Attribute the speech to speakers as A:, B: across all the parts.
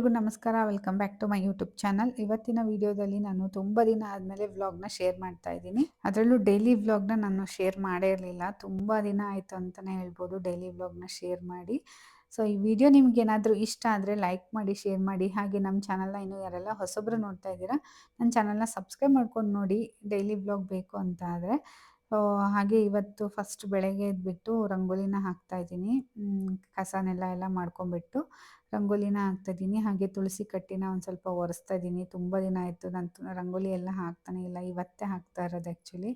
A: ಎಲ್ರಿಗೂ ನಮಸ್ಕಾರ. Welcome back to my YouTube channel. ಇವತ್ತಿನ ವಿಡಿಯೋದಲ್ಲಿ ನಾನು ತುಂಬ ದಿನ ಆದಮೇಲೆ ವ್ಲಾಗ್ನ ಶೇರ್ ಮಾಡ್ತಾ ಇದ್ದೀನಿ. ಅದರಲ್ಲೂ ಡೈಲಿ ವ್ಲಾಗ್ನ ನಾನು ಶೇರ್ ಮಾಡೇ ಇರಲಿಲ್ಲ. ತುಂಬ ದಿನ ಆಯಿತು ಅಂತಲೇ ಹೇಳ್ಬೋದು ಡೈಲಿ ವ್ಲಾಗ್ನ ಶೇರ್ ಮಾಡಿ. ಸೊ ಈ ವಿಡಿಯೋ ನಿಮ್ಗೇನಾದರೂ ಇಷ್ಟ ಆದರೆ ಲೈಕ್ ಮಾಡಿ, ಶೇರ್ ಮಾಡಿ. ಹಾಗೆ ನಮ್ಮ ಚಾನಲ್ನ ಇನ್ನೂ ಯಾರೆಲ್ಲ ಹೊಸಬ್ರು ನೋಡ್ತಾ ಇದ್ದೀರಾ, ನನ್ನ ಚಾನಲ್ನ ಸಬ್ಸ್ಕ್ರೈಬ್ ಮಾಡ್ಕೊಂಡು ನೋಡಿ ಡೈಲಿ ವ್ಲಾಗ್ ಬೇಕು ಅಂತ ಆದರೆ. ಹಾಗೆ ಇವತ್ತು ಫಸ್ಟ್ ಬೆಳಗ್ಗೆ ಎದ್ಬಿಟ್ಟು ರಂಗೋಲಿನ ಹಾಕ್ತಾಯಿದ್ದೀನಿ. ಕಸನೆಲ್ಲ ಮಾಡ್ಕೊಂಬಿಟ್ಟು ರಂಗೋಲಿನ ಹಾಕ್ತಾಯಿದ್ದೀನಿ. ಹಾಗೆ ತುಳಸಿ ಕಟ್ಟಿನ ಒಂದು ಸ್ವಲ್ಪ ಒರೆಸ್ತಾ ಇದ್ದೀನಿ. ತುಂಬ ದಿನ ಆಯಿತು ನಾನು ರಂಗೋಲಿ ಎಲ್ಲ ಹಾಕ್ತಾನೆ ಇಲ್ಲ, ಇವತ್ತೇ ಹಾಕ್ತಾ ಇರೋದು ಆ್ಯಕ್ಚುಲಿ.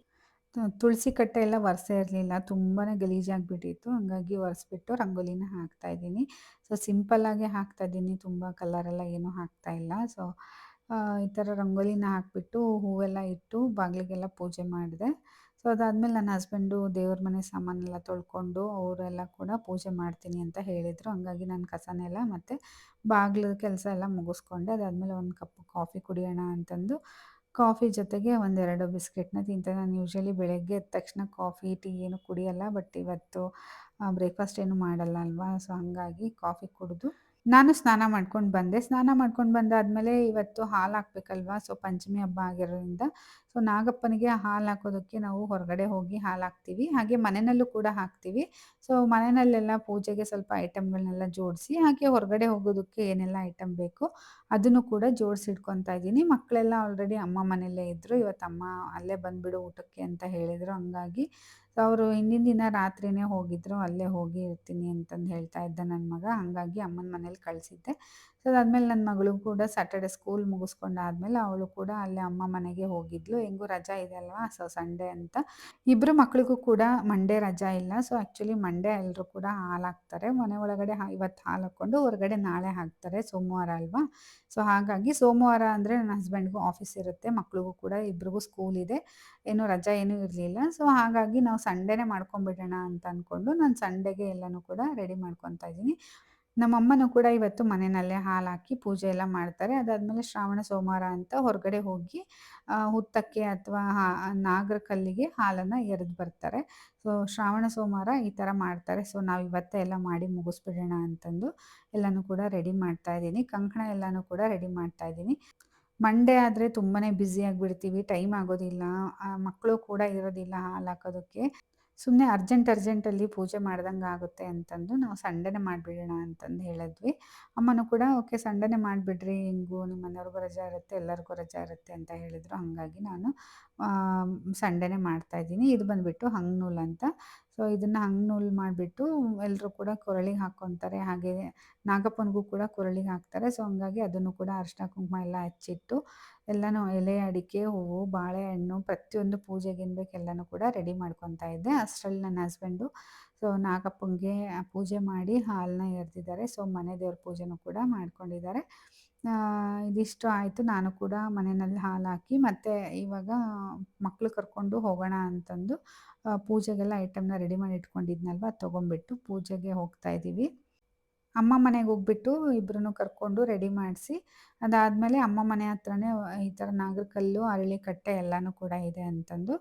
A: ತುಳಸಿ ಕಟ್ಟೆ ಎಲ್ಲ ಒರೆಸೇ ಇರಲಿಲ್ಲ, ತುಂಬಾ ಗಲೀಜಾಗಿಬಿಟ್ಟಿತ್ತು. ಹಾಗಾಗಿ ಒರೆಸ್ಬಿಟ್ಟು ರಂಗೋಲಿನ ಹಾಕ್ತಾಯಿದ್ದೀನಿ. ಸೊ ಸಿಂಪಲ್ಲಾಗೆ ಹಾಕ್ತಾಯಿದ್ದೀನಿ, ತುಂಬ ಕಲರೆಲ್ಲ ಏನೂ ಹಾಕ್ತಾಯಿಲ್ಲ. ಸೊ ಈ ಥರ ರಂಗೋಲಿನ ಹಾಕಿಬಿಟ್ಟು ಹೂವೆಲ್ಲ ಇಟ್ಟು ಬಾಗಿಲಿಗೆಲ್ಲ ಪೂಜೆ ಮಾಡಿದೆ. ಸೊ ಅದಾದಮೇಲೆ ನನ್ನ ಹಸ್ಬೆಂಡು ದೇವ್ರ ಮನೆ ಸಾಮಾನೆಲ್ಲ ತೊಳ್ಕೊಂಡು ಅವರೆಲ್ಲ ಕೂಡ ಪೂಜೆ ಮಾಡ್ತೀನಿ ಅಂತ ಹೇಳಿದರು. ಹಂಗಾಗಿ ನಾನು ಕಸನೆಲ್ಲ ಮತ್ತು ಬಾಗಿಲು ಕೆಲಸ ಎಲ್ಲ ಮುಗಿಸ್ಕೊಂಡೆ. ಅದಾದಮೇಲೆ ಒಂದು ಕಪ್ ಕಾಫಿ ಕುಡಿಯೋಣ ಅಂತಂದು ಕಾಫಿ ಜೊತೆಗೆ ಒಂದೆರಡು ಬಿಸ್ಕೆಟ್ನ ತಿಂತೆ. ನಾನು ಯೂಶ್ವಲಿ ಬೆಳಗ್ಗೆ ಎದ್ದ ತಕ್ಷಣ ಕಾಫಿ, ಟೀ ಏನು ಕುಡಿಯಲ್ಲ. ಬಟ್ ಇವತ್ತು ಬ್ರೇಕ್ಫಾಸ್ಟ್ ಏನು ಮಾಡಲ್ಲ ಅಲ್ವಾ, ಸೊ ಹಾಗಾಗಿ ಕಾಫಿ ಕುಡಿದು ನಾನು ಸ್ನಾನ ಮಾಡ್ಕೊಂಡು ಬಂದೆ. ಸ್ನಾನ ಮಾಡ್ಕೊಂಡು ಬಂದಾದಮೇಲೆ ಇವತ್ತು ಹಾಲು ಹಾಕ್ಬೇಕಲ್ವಾ, ಸೊ ಪಂಚಮಿ ಹಬ್ಬ ಆಗಿರೋದ್ರಿಂದ ಸೊ ನಾಗಪ್ಪನಿಗೆ ಹಾಲು ಹಾಕೋದಕ್ಕೆ ನಾವು ಹೊರಗಡೆ ಹೋಗಿ ಹಾಲು ಹಾಕ್ತೀವಿ. ಹಾಗೆ ಮನೆಯಲ್ಲೂ ಕೂಡ ಹಾಕ್ತೀವಿ. ಸೊ ಮನೆಯಲ್ಲೆಲ್ಲ ಪೂಜೆಗೆ ಸ್ವಲ್ಪ ಐಟಮ್ಗಳನ್ನೆಲ್ಲ ಜೋಡಿಸಿ, ಹಾಗೆ ಹೊರಗಡೆ ಹೋಗೋದಕ್ಕೆ ಏನೆಲ್ಲ ಐಟಮ್ ಬೇಕೋ ಅದನ್ನು ಕೂಡ ಜೋಡಿಸಿಟ್ಕೊತಾ ಇದ್ದೀನಿ. ಮಕ್ಕಳೆಲ್ಲ ಆಲ್ರೆಡಿ ಅಮ್ಮ ಮನೆಯಲ್ಲೇ ಇದ್ದರು. ಇವತ್ತು ಅಮ್ಮ ಅಲ್ಲೇ ಬಂದುಬಿಡು ಊಟಕ್ಕೆ ಅಂತ ಹೇಳಿದರು. ಹಂಗಾಗಿ ಸೊ ಅವರು ಹಿಂದಿನ ದಿನ ರಾತ್ರಿಯೇ ಹೋಗಿದ್ದರು, ಅಲ್ಲೇ ಹೋಗಿ ಇರ್ತೀನಿ ಅಂತಂದು ಹೇಳ್ತಾ ಇದ್ದ ನನ್ನ ಮಗ. ಹಾಗಾಗಿ ಅಮ್ಮನ ಮನೇಲಿ ಕಳಿಸಿದ್ದೆ. ಸೊ ಅದಾದಮೇಲೆ ನನ್ನ ಮಗಳು ಕೂಡ ಸ್ಯಾಟರ್ಡೆ ಸ್ಕೂಲ್ ಮುಗಿಸ್ಕೊಂಡಾದ್ಮೇಲೆ ಅವಳು ಕೂಡ ಅಲ್ಲೇ ಅಮ್ಮ ಮನೆಗೆ ಹೋಗಿದ್ಲು. ಹೆಂಗೂ ರಜಾ ಇದೆ ಅಲ್ವಾ, ಸೊ ಸಂಡೇ ಅಂತ. ಇಬ್ಬರು ಮಕ್ಳಿಗೂ ಕೂಡ ಮಂಡೇ ರಜಾ ಇಲ್ಲ. ಸೊ ಆ್ಯಕ್ಚುಲಿ ಮಂಡೇ ಎಲ್ಲರೂ ಕೂಡ ಹಾಲು ಹಾಕ್ತಾರೆ. ಮನೆ ಒಳಗಡೆ ಇವತ್ತು ಹಾಲು ಹಾಕ್ಕೊಂಡು ಹೊರಗಡೆ ನಾಳೆ ಹಾಕ್ತಾರೆ, ಸೋಮವಾರ ಅಲ್ವಾ. ಸೊ ಹಾಗಾಗಿ ಸೋಮವಾರ ಅಂದರೆ ನನ್ನ ಹಸ್ಬೆಂಡ್ಗೂ ಆಫೀಸ್ ಇರುತ್ತೆ, ಮಕ್ಳಿಗೂ ಕೂಡ ಇಬ್ರಿಗೂ ಸ್ಕೂಲ್ ಇದೆ, ಏನೂ ರಜಾ ಏನೂ ಇರಲಿಲ್ಲ. ಸೊ ಹಾಗಾಗಿ ನಾವು ಸಂಡೇನೇ ಮಾಡ್ಕೊಂಬಿಡೋಣ ಅಂತ ಅಂದ್ಕೊಂಡು ನಾನು ಸಂಡೇಗೆ ಎಲ್ಲನೂ ಕೂಡ ರೆಡಿ ಮಾಡ್ಕೊತಾ ಇದ್ದೀನಿ. ನಮ್ಮಮ್ಮನೂ ಕೂಡ ಇವತ್ತು ಮನೆಯಲ್ಲೇ ಹಾಲು ಹಾಕಿ ಪೂಜೆ ಎಲ್ಲ ಮಾಡ್ತಾರೆ. ಅದಾದಮೇಲೆ ಶ್ರಾವಣ ಸೋಮವಾರ ಅಂತ ಹೊರಗಡೆ ಹೋಗಿ ಹುತ್ತಕ್ಕೆ ಅಥವಾ ನಾಗರ ಕಲ್ಲಿಗೆ ಹಾಲನ್ನು ಎರೆದು ಬರ್ತಾರೆ. ಸೊ ಶ್ರಾವಣ ಸೋಮವಾರ ಈ ಥರ ಮಾಡ್ತಾರೆ. ಸೊ ನಾವು ಇವತ್ತೇ ಎಲ್ಲ ಮಾಡಿ ಮುಗಿಸ್ಬಿಡೋಣ ಅಂತಂದು ಎಲ್ಲನೂ ಕೂಡ ರೆಡಿ ಮಾಡ್ತಾ ಇದ್ದೀನಿ. ಕಂಕಣ ಎಲ್ಲನೂ ಕೂಡ ರೆಡಿ ಮಾಡ್ತಾ ಇದ್ದೀನಿ. ಮಂಡೇ ಆದರೆ ತುಂಬಾ ಬ್ಯುಸಿಯಾಗಿಬಿಡ್ತೀವಿ, ಟೈಮ್ ಆಗೋದಿಲ್ಲ, ಮಕ್ಕಳು ಕೂಡ ಇರೋದಿಲ್ಲ ಹಾಲು ಹಾಕೋದಕ್ಕೆ. ಸುಮ್ಮನೆ ಅರ್ಜೆಂಟಲ್ಲಿ ಪೂಜೆ ಮಾಡ್ದಂಗೆ ಆಗುತ್ತೆ ಅಂತಂದು ನಾವು ಸಂಡೇನೇ ಮಾಡಿಬಿಡೋಣ ಅಂತಂದು ಹೇಳಿದ್ವಿ. ಅಮ್ಮನೂ ಕೂಡ ಓಕೆ ಸಂಡೇನೇ ಮಾಡಿಬಿಡ್ರಿ, ಹೆಂಗೂ ನಿಮ್ಮ ಮನೆಯವ್ರಿಗೂ ರಜಾ ಇರುತ್ತೆ, ಎಲ್ಲರಿಗೂ ರಜಾ ಇರುತ್ತೆ ಅಂತ ಹೇಳಿದರು. ಹಾಗಾಗಿ ನಾನು ಸಂಡೇನೇ ಮಾಡ್ತಾಯಿದ್ದೀನಿ. ಇದು ಬಂದುಬಿಟ್ಟು ಹಂಗ್ನೂಲು ಅಂತ. ಸೊ ಇದನ್ನು ಹಂಗ್ನೂಲು ಮಾಡಿಬಿಟ್ಟು ಎಲ್ಲರೂ ಕೂಡ ಕೊರಳಿಗೆ ಹಾಕ್ಕೊತಾರೆ. ಹಾಗೆ ನಾಗಪ್ಪನಿಗೂ ಕೂಡ ಕೊರಳಿಗೆ ಹಾಕ್ತಾರೆ. ಸೊ ಹಂಗಾಗಿ ಅದನ್ನು ಕೂಡ ಅರಿಶಿನ ಕುಂಕುಮ ಎಲ್ಲ ಹಚ್ಚಿಟ್ಟು ಎಲ್ಲನೂ ಎಲೆ, ಅಡಿಕೆ, ಹೂವು, ಬಾಳೆಹಣ್ಣು ಪ್ರತಿಯೊಂದು ಪೂಜೆಗೆ ಏನು ಬೇಕು ಎಲ್ಲನೂ ಕೂಡ ರೆಡಿ ಮಾಡ್ಕೊತಾ ಇದ್ದೆ. ಅಷ್ಟರಲ್ಲಿ ನನ್ನ ಹಸ್ಬೆಂಡು ಸೊ ನಾಗಪ್ಪನಿಗೆ ಪೂಜೆ ಮಾಡಿ ಹಾಲನ್ನ ಎರೆದಿದ್ದಾರೆ. ಸೊ ಮನೆ ದೇವ್ರ ಪೂಜೆನೂ ಕೂಡ ಮಾಡ್ಕೊಂಡಿದ್ದಾರೆ. ಇದಿಷ್ಟು ಆಯಿತು. ನಾನು ಕೂಡ ಮನೆಯಲ್ಲಿ ಹಾಲು ಹಾಕಿ ಮತ್ತು ಇವಾಗ ಮಕ್ಕಳು ಕರ್ಕೊಂಡು ಹೋಗೋಣ ಅಂತಂದು ಪೂಜೆಗೆಲ್ಲ ಐಟಮ್ನ ರೆಡಿ ಮಾಡಿ ಇಟ್ಕೊಂಡಿದ್ನಲ್ವ, ಅದು ತೊಗೊಂಬಿಟ್ಟು ಪೂಜೆಗೆ ಹೋಗ್ತಾಯಿದ್ದೀವಿ. ಅಮ್ಮ ಮನೆಗೆ ಹೋಗ್ಬಿಟ್ಟು ಇಬ್ಬರನ್ನೂ ಕರ್ಕೊಂಡು ರೆಡಿ ಮಾಡಿಸಿ ಅದಾದಮೇಲೆ ಅಮ್ಮ ಮನೆ ಹತ್ರನೇ ಈ ಥರ ನಾಗರಕಲ್ಲು, ಅರಳಿ ಕಟ್ಟೆ ಎಲ್ಲನೂ ಕೂಡ ಇದೆ ಅಂತಂದು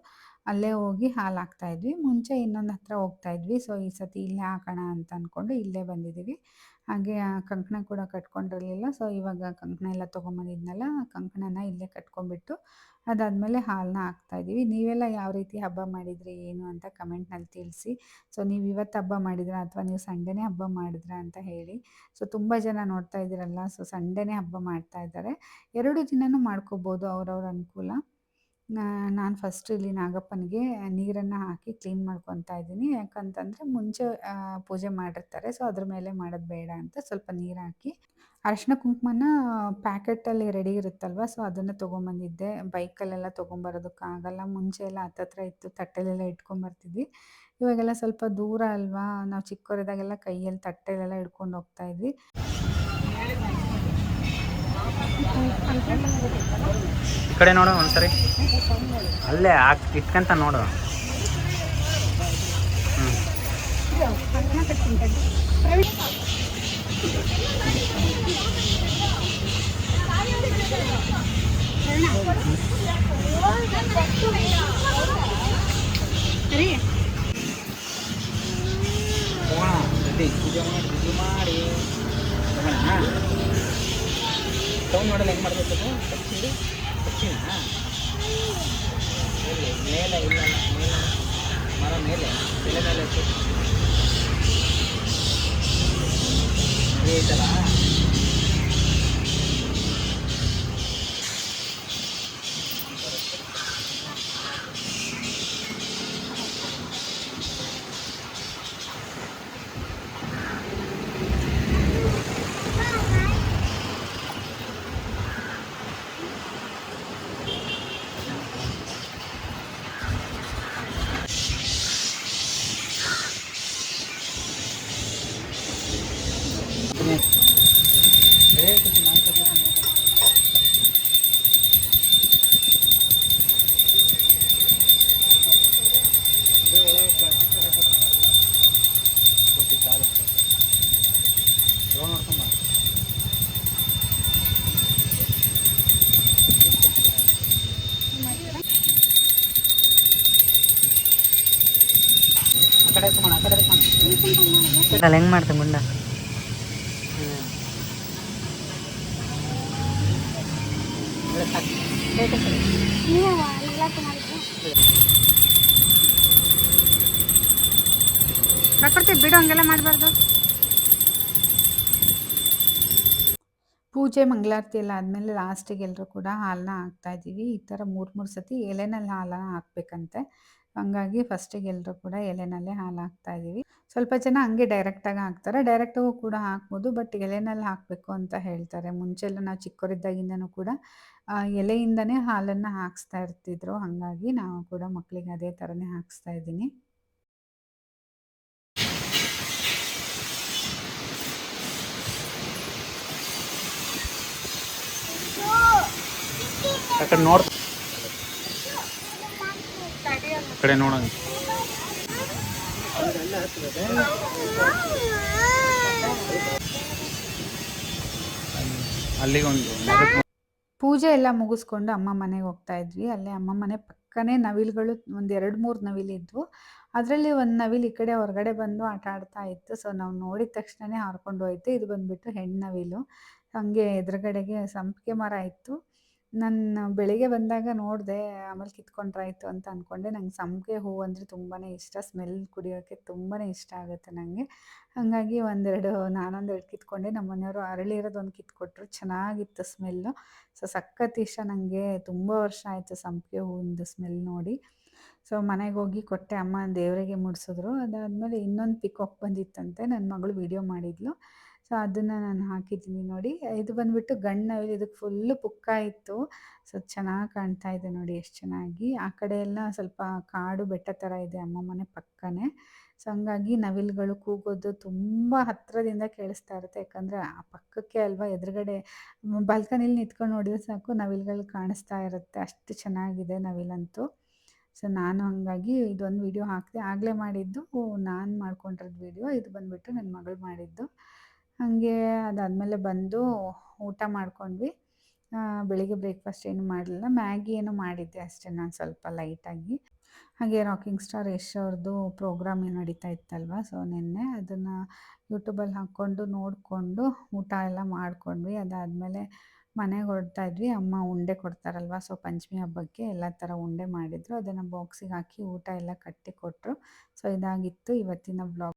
A: ಅಲ್ಲೇ ಹೋಗಿ ಹಾಲು ಹಾಕ್ತಾಯಿದ್ವಿ. ಮುಂಚೆ ಇನ್ನೊಂದು ಹತ್ರ ಹೋಗ್ತಾಯಿದ್ವಿ. ಸೊ ಈ ಸತಿ ಇಲ್ಲೇ ಹಾಕೋಣ ಅಂತ ಅಂದ್ಕೊಂಡು ಇಲ್ಲೇ ಬಂದಿದ್ದೀವಿ. ಹಾಗೆ ಕಂಕಣ ಕೂಡ ಕಟ್ಕೊಂಡಿರಲಿಲ್ಲ. ಸೊ ಇವಾಗ ಕಂಕಣ ಎಲ್ಲ ತೊಗೊಂಬಂದಿದ್ನಲ್ಲ, ಕಂಕಣನ ಇಲ್ಲೇ ಕಟ್ಕೊಂಡ್ಬಿಟ್ಟು ಅದಾದಮೇಲೆ ಹಾಲನ್ನ ಹಾಕ್ತಾಯಿದ್ದೀವಿ. ನೀವೆಲ್ಲ ಯಾವ ರೀತಿ ಹಬ್ಬ ಮಾಡಿದ್ರಿ ಏನು ಅಂತ ಕಮೆಂಟ್ನಲ್ಲಿ ತಿಳಿಸಿ. ಸೊ ನೀವು ಇವತ್ತು ಹಬ್ಬ ಮಾಡಿದ್ರಾ ಅಥವಾ ನೀವು ಸಂಡೇನೇ ಹಬ್ಬ ಮಾಡಿದ್ರಾ ಅಂತ ಹೇಳಿ. ಸೊ ತುಂಬ ಜನ ನೋಡ್ತಾ ಇದ್ದೀರಲ್ಲ, ಸೊ ಸಂಡೇನೇ ಹಬ್ಬ ಮಾಡ್ತಾ ಇದ್ದಾರೆ. 2 ದಿನವೂ ಮಾಡ್ಕೋಬೋದು ಅವ್ರವ್ರ ಅನುಕೂಲ. ನಾನು ಫಸ್ಟ್ ಇಲ್ಲಿ ನಾಗಪ್ಪನಿಗೆ ನೀರನ್ನು ಹಾಕಿ ಕ್ಲೀನ್ ಮಾಡ್ಕೊತಾ ಇದ್ದೀನಿ. ಯಾಕಂತಂದರೆ ಮುಂಚೆ ಪೂಜೆ ಮಾಡಿರ್ತಾರೆ, ಸೊ ಅದ್ರ ಮೇಲೆ ಮಾಡೋದು ಬೇಡ ಅಂತ ಸ್ವಲ್ಪ ನೀರು ಹಾಕಿ ಅರಿಶಿನ ಕುಂಕುಮನ ಪ್ಯಾಕೆಟಲ್ಲಿ ರೆಡಿ ಇರುತ್ತಲ್ವ, ಸೊ ಅದನ್ನು ತೊಗೊಂಬಂದಿದ್ದೆ. ಬೈಕಲ್ಲೆಲ್ಲ ತೊಗೊಂಬರೋದಕ್ಕಾಗಲ್ಲ. ಮುಂಚೆ ಎಲ್ಲ ಹತ್ತತ್ರ ಇತ್ತು, ತಟ್ಟೆಲೆಲ್ಲ ಇಟ್ಕೊಂಬರ್ತಿದ್ವಿ. ಇವಾಗೆಲ್ಲ ಸ್ವಲ್ಪ ದೂರ ಅಲ್ವಾ, ನಾವು ಚಿಕ್ಕವರಿದ್ದಾಗೆಲ್ಲ ಕೈಯಲ್ಲಿ ತಟ್ಟೆಲೆಲ್ಲ ಹಿಡ್ಕೊಂಡು ಹೋಗ್ತಾಯಿದ್ವಿ.
B: ಈ ಕಡೆ ನೋಡು ಒಂದ್ಸರಿ, ಅಲ್ಲೇ ಇಟ್ಕಂತ ನೋಡು. ಪೂಜೆ ಮಾಡಿ ರೌಂಡ್ ಮಾಡಲ್ಲ ಹೆಂಗೆ ಮಾಡಬೇಕು ಅದು ಪಕ್ಷಿ ಪಕ್ಷಿನ ಮೇಲೆ ಇಲ್ಲ ಮೇಲೆ ಮರ ಮೇಲೆ ಎಲೆ ಮೇಲೆ ಐತಲ್ಲ ಅಲ್ಲಿ ಹೆಂಗೆ ಮಾಡ್ತೀನಿ ಗುಂಡ
A: ಪ್ರಕೃತಿ ಬಿಡು, ಹಂಗೆಲ್ಲ ಮಾಡಬಾರ್ದು. ಪೂಜೆ ಮಂಗಳಾರತಿ ಎಲ್ಲ ಆದಮೇಲೆ ಲಾಸ್ಟಿಗೆ ಎಲ್ಲರೂ ಕೂಡ ಹಾಲನ್ನ ಹಾಕ್ತಾಯಿದ್ದೀವಿ. ಈ ಥರ 3 ಸತಿ ಎಲೆನಲ್ಲಿ ಹಾಲನ್ನ ಹಾಕಬೇಕಂತೆ. ಹಂಗಾಗಿ ಫಸ್ಟಿಗೆ ಎಲ್ಲರೂ ಕೂಡ ಎಲೆನಲ್ಲೇ ಹಾಲು ಹಾಕ್ತಾಯಿದ್ದೀವಿ. ಸ್ವಲ್ಪ ಜನ ಹಂಗೆ ಡೈರೆಕ್ಟಾಗಿ ಹಾಕ್ತಾರೆ, ಡೈರೆಕ್ಟಾಗೂ ಕೂಡ ಹಾಕ್ಬೋದು. ಬಟ್ ಎಲೆನಲ್ಲಿ ಹಾಕಬೇಕು ಅಂತ ಹೇಳ್ತಾರೆ. ಮುಂಚೆಲ್ಲ ನಾವು ಚಿಕ್ಕವರಿದ್ದಾಗಿಂದನೂ ಕೂಡ ಎಲೆಯಿಂದನೇ ಹಾಲನ್ನು ಹಾಕಿಸ್ತಾ ಇರ್ತಿದ್ರು. ಹಾಗಾಗಿ ನಾವು ಕೂಡ ಮಕ್ಕಳಿಗೆ ಅದೇ ಥರನೇ ಹಾಕಿಸ್ತಾ ಇದ್ದೀನಿ.
B: ಆ ಕಡೆ ನೋಡ್ ಕಡೆ ನೋಡೋಣ ಅಲ್ಲಿಗೊಂದು
A: ಪೂಜೆ ಎಲ್ಲ ಮುಗಿಸ್ಕೊಂಡು ಅಮ್ಮ ಮನೆಗೆ ಹೋಗ್ತಾ ಇದ್ವಿ. ಅಲ್ಲೇ ಅಮ್ಮ ಮನೆ ಪಕ್ಕನೇ ನವಿಲುಗಳು ಒಂದು 2-3 ನವಿಲಿದ್ವು. ಅದರಲ್ಲಿ ಒಂದು ನವಿಲು ಈ ಕಡೆ ಹೊರಗಡೆ ಬಂದು ಆಟ ಆಡ್ತಾ ಇತ್ತು. ಸೊ ನಾವು ನೋಡಿದ ತಕ್ಷಣನೇ ಹಾರ್ಕೊಂಡು ಹೋಯ್ತು. ಇದು ಬಂದುಬಿಟ್ಟು ಹೆಣ್ಣು ನವಿಲು. ಹಾಗೆ ಎದುರುಗಡೆಗೆ ಸಂಪಿಗೆ ಮರ ಇತ್ತು. ನಾನು ಬೆಳಿಗ್ಗೆ ಬಂದಾಗ ನೋಡಿದೆ, ಆಮೇಲೆ ಕಿತ್ಕೊಂಡ್ರಾಯ್ತು ಅಂತ ಅಂದ್ಕೊಂಡೆ. ನಂಗೆ ಸಂಪಿಗೆ ಹೂವು ಅಂದರೆ ತುಂಬಾ ಇಷ್ಟ. ಸ್ಮೆಲ್ ಕುಡಿಯೋಕ್ಕೆ ತುಂಬಾ ಇಷ್ಟ ಆಗುತ್ತೆ ನನಗೆ. ಹಾಗಾಗಿ ನಾನೊಂದೆರಡು ಕಿತ್ಕೊಂಡೆ. ನಮ್ಮ ಮನೆಯವರು ಅರಳಿರೋದೊಂದು ಕಿತ್ಕೊಟ್ರು. ಚೆನ್ನಾಗಿತ್ತು ಸ್ಮೆಲ್ಲು. ಸೊ ಸಖತ್ ಇಷ್ಟ ನನಗೆ. ತುಂಬ ವರ್ಷ ಆಯಿತು ಸಂಪಿಗೆ ಹೂವಿಂದು ಸ್ಮೆಲ್ ನೋಡಿ. ಸೊ ಮನೆಗೆ ಹೋಗಿ ಕೊಟ್ಟೆ, ಅಮ್ಮ ದೇವರಿಗೆ ಮುಡಿಸಿದ್ರು. ಅದಾದಮೇಲೆ ಇನ್ನೊಂದು ಪಿಕಾಕ್ ಬಂದಿತ್ತಂತೆ, ನನ್ನ ಮಗಳು ವೀಡಿಯೋ ಮಾಡಿದ್ಲು. ಸೊ ಅದನ್ನು ನಾನು ಹಾಕಿದ್ದೀನಿ ನೋಡಿ. ಇದು ಬಂದುಬಿಟ್ಟು ಗಂಡು ನವಿಲು. ಇದಕ್ಕೆ ಫುಲ್ಲು ಪುಕ್ಕ ಇತ್ತು. ಸೊ ಚೆನ್ನಾಗಿ ಕಾಣ್ತಾ ಇದೆ ನೋಡಿ, ಎಷ್ಟು ಚೆನ್ನಾಗಿ. ಆ ಕಡೆ ಎಲ್ಲ ಸ್ವಲ್ಪ ಕಾಡು ಬೆಟ್ಟ ಥರ ಇದೆ ಅಮ್ಮ ಮನೆ ಪಕ್ಕನೇ. ಸೊ ಹಂಗಾಗಿ ನವಿಲುಗಳು ಕೂಗೋದು ತುಂಬ ಹತ್ತಿರದಿಂದ ಕೇಳಿಸ್ತಾ ಇರುತ್ತೆ. ಯಾಕಂದರೆ ಆ ಪಕ್ಕಕ್ಕೆ ಅಲ್ವಾ, ಎದುರುಗಡೆ ಬಾಲ್ಕನಿಲಿ ನಿಂತ್ಕೊಂಡು ನೋಡಿದ್ರೆ ಸಾಕು ನವಿಲುಗಳು ಕಾಣಿಸ್ತಾ ಇರುತ್ತೆ. ಅಷ್ಟು ಚೆನ್ನಾಗಿದೆ ನವಿಲಂತೂ. ಸೊ ನಾನು ಹಾಗಾಗಿ ಇದೊಂದು ವೀಡಿಯೋ ಹಾಕಿದೆ. ಆಗಲೇ ಮಾಡಿದ್ದು ನಾನು ಮಾಡ್ಕೊಂಡಿರೋದು ವೀಡಿಯೋ. ಇದು ಬಂದುಬಿಟ್ಟು ನನ್ನ ಮಗಳು ಮಾಡಿದ್ದು. ಹಾಗೆ ಅದಾದಮೇಲೆ ಬಂದು ಊಟ ಮಾಡ್ಕೊಂಡ್ವಿ. ಬೆಳಿಗ್ಗೆ ಬ್ರೇಕ್ಫಾಸ್ಟ್ ಏನು ಮಾಡಲಿಲ್ಲ, ಮ್ಯಾಗಿ ಏನೋ ಮಾಡಿದ್ದೆ ಅಷ್ಟೇ ನಾನು ಸ್ವಲ್ಪ ಲೈಟಾಗಿ. ಹಾಗೆ ರಾಕಿಂಗ್ ಸ್ಟಾರ್ ಯಶ್ ಅವ್ರದ್ದು ಪ್ರೋಗ್ರಾಮ್ ನಡೀತಾ ಇತ್ತಲ್ವ. ಸೊ ನಿನ್ನೆ ಅದನ್ನು ಯೂಟ್ಯೂಬಲ್ಲಿ ಹಾಕ್ಕೊಂಡು ನೋಡಿಕೊಂಡು ಊಟ ಎಲ್ಲ ಮಾಡ್ಕೊಂಡ್ವಿ. ಅದಾದಮೇಲೆ ಮನೆಗೆ ಹೊರಡ್ತಾ ಇದ್ವಿ. ಅಮ್ಮ ಉಂಡೆ ಕೊಡ್ತಾರಲ್ವ, ಸೊ ಪಂಚಮಿ ಹಬ್ಬಕ್ಕೆ ಎಲ್ಲ ಥರ ಉಂಡೆ ಮಾಡಿದರು. ಅದನ್ನು ಬಾಕ್ಸಿಗೆ ಹಾಕಿ ಊಟ ಎಲ್ಲ ಕಟ್ಟಿ ಕೊಟ್ಟರು. ಸೊ ಇದಾಗಿತ್ತು ಇವತ್ತಿನ ವ್ಲಾಗ್.